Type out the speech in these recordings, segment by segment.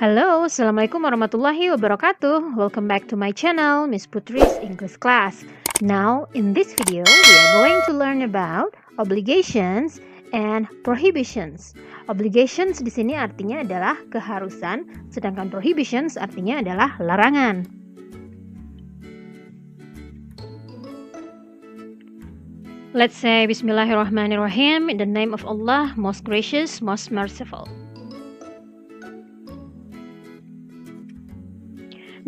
Halo, Assalamualaikum warahmatullahi wabarakatuh. Welcome back to my channel, Miss Putri's English class. Now, in this video, we are going to learn about obligations and prohibitions. Obligations di sini artinya adalah keharusan, sedangkan prohibitions artinya adalah larangan. Let's say Bismillahirrahmanirrahim, in the name of Allah, most gracious, most merciful.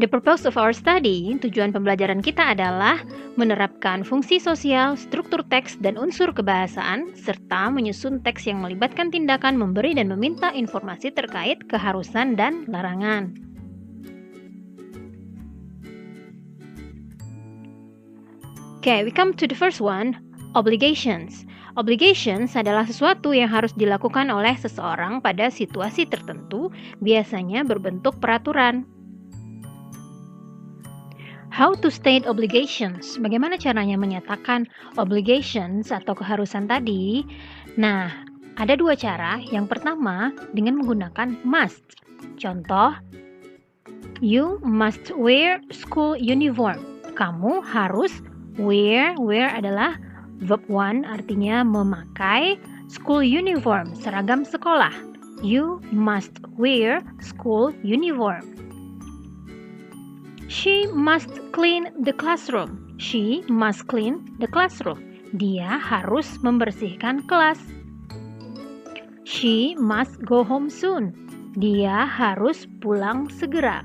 The purpose of our study, tujuan pembelajaran kita adalah menerapkan fungsi sosial, struktur teks, dan unsur kebahasaan, serta menyusun teks yang melibatkan tindakan memberi dan meminta informasi terkait keharusan dan larangan. Okay, we come to the first one, obligations. Obligations adalah sesuatu yang harus dilakukan oleh seseorang pada situasi tertentu, biasanya berbentuk peraturan. How to state obligations? Bagaimana caranya menyatakan obligations atau keharusan tadi? Nah, ada dua cara. Yang pertama, dengan menggunakan must. Contoh, you must wear school uniform. Kamu harus wear adalah verb one, artinya memakai, school uniform, seragam sekolah. You must wear school uniform. She must clean the classroom. She must clean the classroom. Dia harus membersihkan kelas. She must go home soon. Dia harus pulang segera.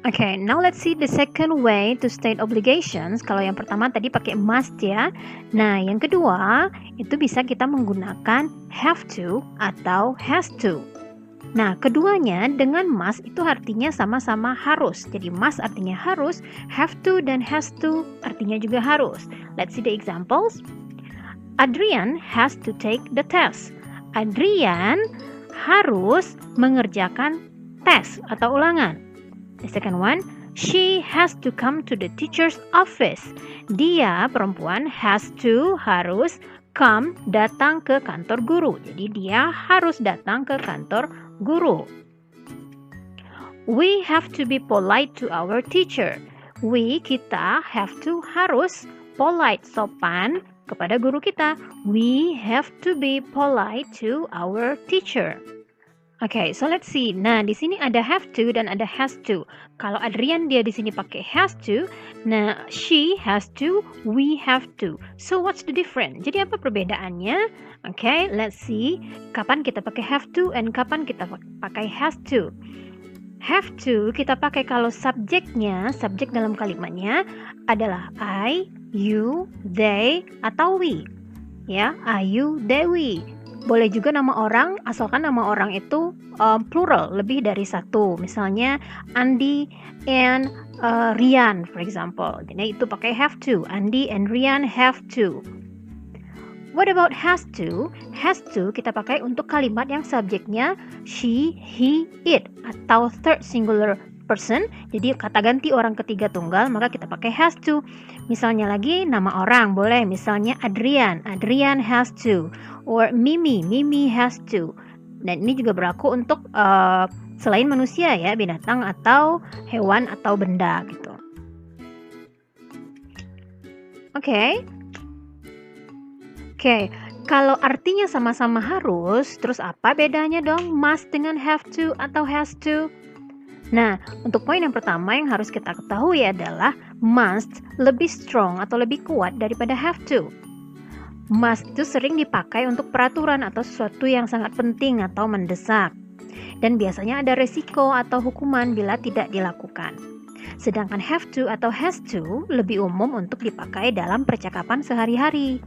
Okay, now let's see the second way to state obligations. Kalau yang pertama tadi pakai must ya. Nah, yang kedua itu bisa kita menggunakan have to atau has to. Nah, keduanya dengan must itu artinya sama-sama harus. Jadi must artinya harus, have to dan has to artinya juga harus. Let's see the examples. Adrian has to take the test. Adrian harus mengerjakan tes atau ulangan. The second one, she has to come to the teacher's office. Dia, perempuan, harus come, datang ke kantor guru. Jadi dia harus datang ke kantor guru. We have to be polite to our teacher. Kita harus polite, sopan kepada guru kita. We have to be polite to our teacher. Okay, so let's see. Nah, di sini ada have to dan ada has to. Kalau Adrian dia di sini pakai has to, nah she has to, we have to. So what's the difference? Jadi apa perbedaannya? Okay, let's see. Kapan kita pakai have to and kapan kita pakai has to? Have to kita pakai kalau subjeknya, subjek dalam kalimatnya adalah I, you, they, atau we. Ya, I, you, they, we. Boleh juga nama orang, asalkan nama orang itu plural, lebih dari satu. Misalnya Andi and Rian, for example. Jadi itu pakai have to. Andi and Rian have to. What about has to? Has to kita pakai untuk kalimat yang subjeknya she, he, it atau third singular person. Jadi kata ganti orang ketiga tunggal, maka kita pakai has to. Misalnya lagi nama orang, boleh misalnya Adrian has to, or Mimi has to. Dan ini juga berlaku untuk selain manusia ya, binatang atau hewan atau benda gitu. Oke, kalau artinya sama-sama harus, terus apa bedanya dong must dengan have to atau has to? Nah, untuk poin yang pertama yang harus kita ketahui adalah must lebih strong atau lebih kuat daripada have to. Must itu sering dipakai untuk peraturan atau sesuatu yang sangat penting atau mendesak. Dan biasanya ada resiko atau hukuman bila tidak dilakukan. Sedangkan have to atau has to lebih umum untuk dipakai dalam percakapan sehari-hari.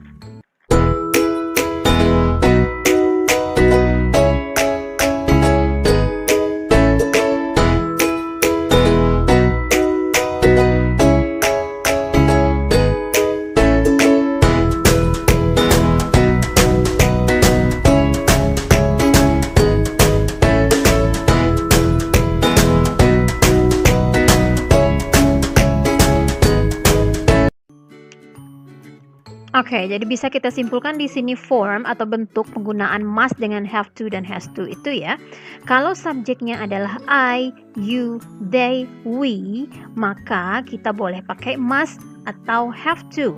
Oke, jadi bisa kita simpulkan di sini form atau bentuk penggunaan must dengan have to dan has to itu ya. Kalau subjeknya adalah I, you, they, we, maka kita boleh pakai must atau have to.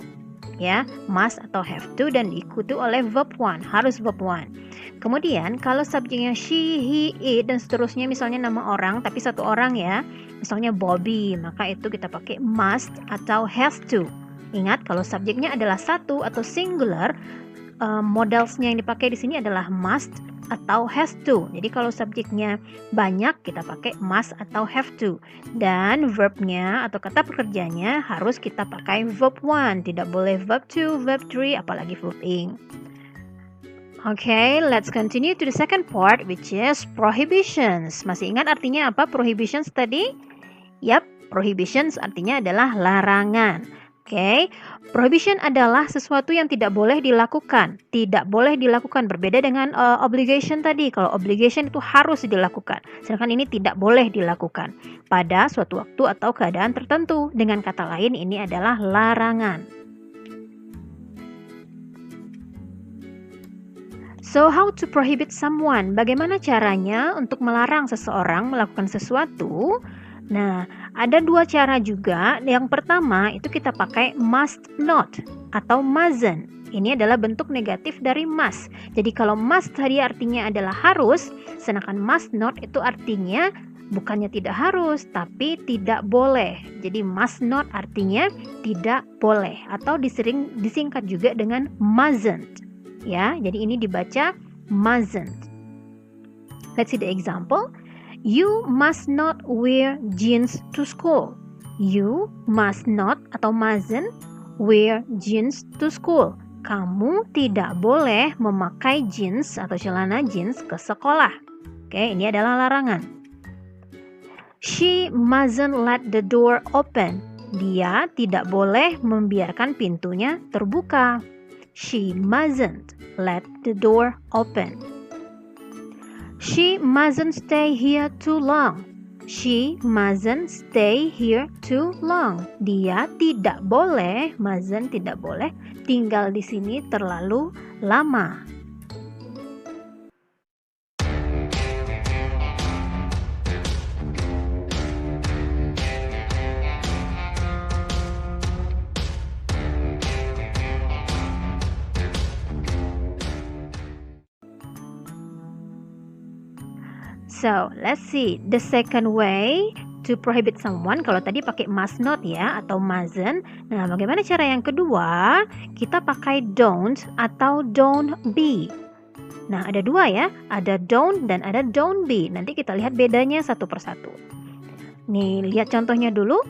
Ya, must atau have to dan diikuti oleh verb one, harus verb one. Kemudian kalau subjeknya she, he, it dan seterusnya misalnya nama orang tapi satu orang ya, misalnya Bobby, maka itu kita pakai must atau has to. Ingat kalau subjeknya adalah satu atau singular, modelsnya yang dipakai di sini adalah must atau has to. Jadi kalau subjeknya banyak kita pakai must atau have to. Dan verbnya atau kata pekerjanya harus kita pakai verb one, tidak boleh verb two, verb three, apalagi verb ing. Okay, let's continue to the second part which is prohibitions. Masih ingat artinya apa prohibitions tadi? Yap, prohibitions artinya adalah larangan. Oke, prohibition adalah sesuatu yang tidak boleh dilakukan. Tidak boleh dilakukan, berbeda dengan obligation tadi. Kalau obligation itu harus dilakukan, sedangkan ini tidak boleh dilakukan pada suatu waktu atau keadaan tertentu. Dengan kata lain, ini adalah larangan. So, how to prohibit someone? Bagaimana caranya untuk melarang seseorang melakukan sesuatu? Nah, ada dua cara juga. Yang pertama itu kita pakai must not atau mustn't. Ini adalah bentuk negatif dari must. Jadi kalau must tadi artinya adalah harus, sedangkan must not itu artinya bukannya tidak harus, tapi tidak boleh. Jadi must not artinya tidak boleh atau disingkat juga dengan mustn't. Ya, jadi ini dibaca mustn't. Let's see the example. You must not wear jeans to school. You must not atau mustn't wear jeans to school. Kamu tidak boleh memakai jeans atau celana jeans ke sekolah. Oke, ini adalah larangan. She mustn't let the door open. Dia tidak boleh membiarkan pintunya terbuka. She mustn't let the door open. She mustn't stay here too long. She mustn't stay here too long. Dia tidak boleh, mustn't tidak boleh tinggal di sini terlalu lama. So, let's see the second way to prohibit someone. Kalau tadi pakai must not ya atau mustn't. Nah, bagaimana cara yang kedua? Kita pakai don't atau don't be. Nah, ada dua ya. Ada don't dan ada don't be. Nanti kita lihat bedanya satu persatu. Nih, lihat contohnya dulu.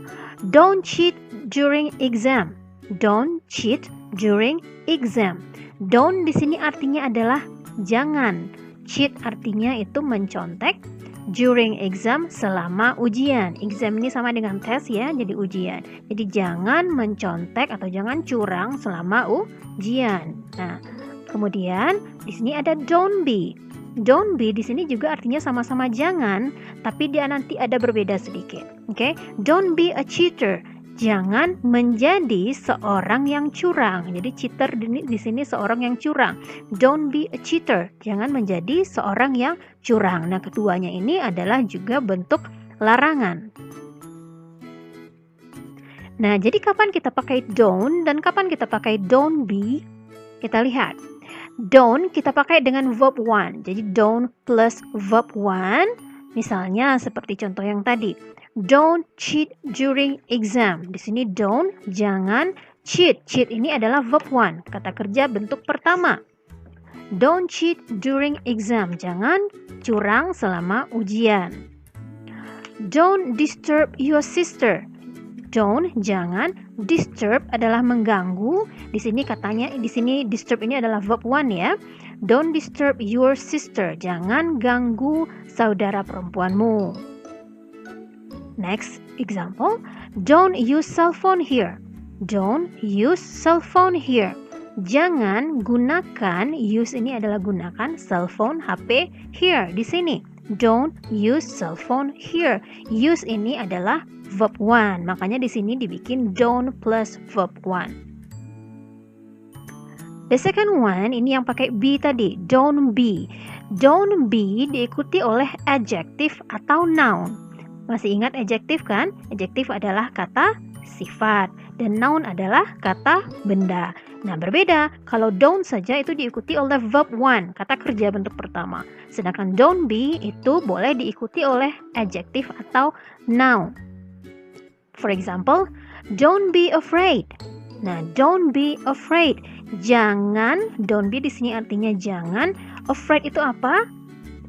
Don't cheat during exam. Don't cheat during exam. Don't di sini artinya adalah jangan. Cheat artinya itu mencontek. During exam, selama ujian. Exam ini sama dengan tes ya, jadi ujian. Jadi jangan mencontek atau jangan curang selama ujian. Nah, kemudian di sini ada don't be. Don't be di sini juga artinya sama-sama jangan, tapi dia nanti ada berbeda sedikit. Oke, don't be a cheater. Jangan menjadi seorang yang curang. Jadi cheater di sini seorang yang curang. Don't be a cheater. Jangan menjadi seorang yang curang. Nah, keduanya ini adalah juga bentuk larangan. Nah, jadi kapan kita pakai don't dan kapan kita pakai don't be? Kita lihat. Don't kita pakai dengan verb one. Jadi don't plus verb one. Misalnya seperti contoh yang tadi. Don't cheat during exam. Di sini don't, jangan cheat. Cheat ini adalah verb one, kata kerja bentuk pertama. Don't cheat during exam. Jangan curang selama ujian. Don't disturb your sister. Don't, jangan. Disturb adalah mengganggu. Di sini disturb ini adalah verb one ya. Don't disturb your sister. Jangan ganggu saudara perempuanmu. Next example, don't use cell phone here. Don't use cell phone here. Jangan gunakan, use ini adalah gunakan cell phone HP here di sini. Don't use cell phone here. Use ini adalah verb one, makanya di sini dibikin don't plus verb one. The second one, ini yang pakai be tadi, don't be. Don't be diikuti oleh adjective atau noun. Masih ingat adjective kan? Adjective adalah kata sifat dan noun adalah kata benda. Nah, berbeda. Kalau don't saja itu diikuti oleh verb one, kata kerja bentuk pertama. Sedangkan don't be itu boleh diikuti oleh adjective atau noun. For example, don't be afraid. Nah, don't be afraid. Jangan, don't be di sini artinya jangan. Afraid itu apa?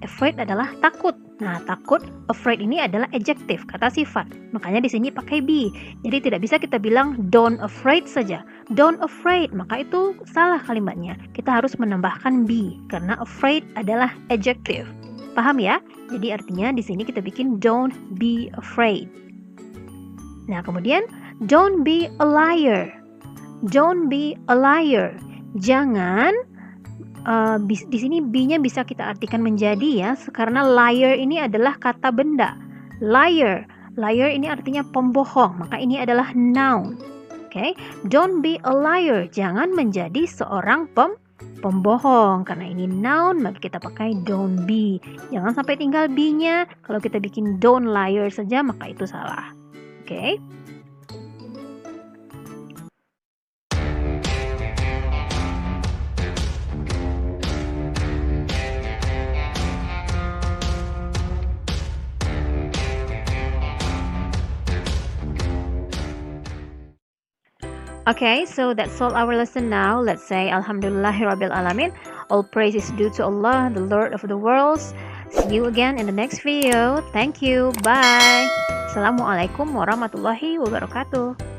Afraid adalah takut. Nah, takut, afraid ini adalah adjective, kata sifat. Makanya di sini pakai be. Jadi tidak bisa kita bilang don't afraid saja. Don't afraid, maka itu salah kalimatnya. Kita harus menambahkan be karena afraid adalah adjective. Paham ya? Jadi artinya di sini kita bikin don't be afraid. Nah, kemudian don't be a liar. Don't be a liar. Jangan, di sini be-nya bisa kita artikan menjadi ya, karena liar ini adalah kata benda. Liar, liar ini artinya pembohong, maka ini adalah noun. Oke, don't be a liar. Jangan menjadi seorang pembohong. Karena ini noun, maka kita pakai don't be. Jangan sampai tinggal be-nya. Kalau kita bikin don't liar saja, maka itu salah. Oke. Okay, so that's all our lesson now. Let's say Alhamdulillahirabbil alamin. All praise is due to Allah, the Lord of the worlds. See you again in the next video. Thank you. Bye. Assalamualaikum warahmatullahi wabarakatuh.